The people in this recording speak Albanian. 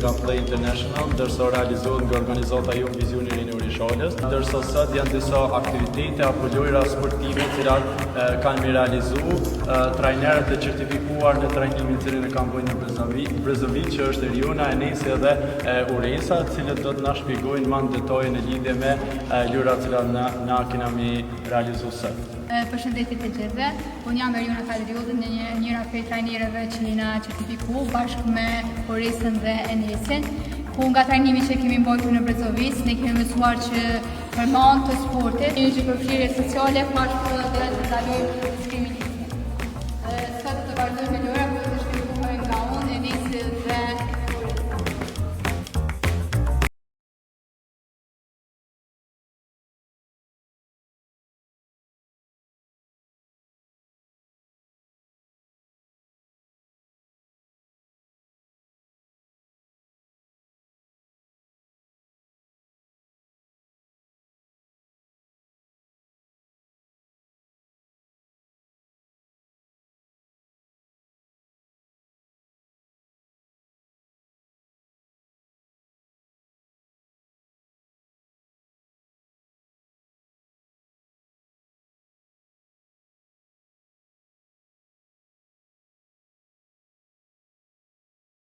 Yoga Play International, ndërsa realizohet nga organizata Jo Vizioni Rinjur i Shalës, ndërsa sot janë disa aktivitete apo lojra sportive të cilat kanë mi realizu trajnerët e certifikuar në trajnimin të cilin e kanë bëjnë në Brezovic, që është Riona, Enesi dhe Uresa, të cilët do të na shpjegojnë më në detaj në lidhje me lojrat të cilat na kena mi realizu sot. Përshëndetje të gjithëve, unë jam Riona Kadrioti, njëra prej trajnerëve që na certifiku bashkë me Uresën dhe Enesin. Ku nga trajnimi që kemi mbajtur në Brezovic, ne kemi mësuar që përmban të sportit, një që përfshirje sociale, bashkë dhe të ndalojmë diskriminimin. Sot të vazhdojmë me lojra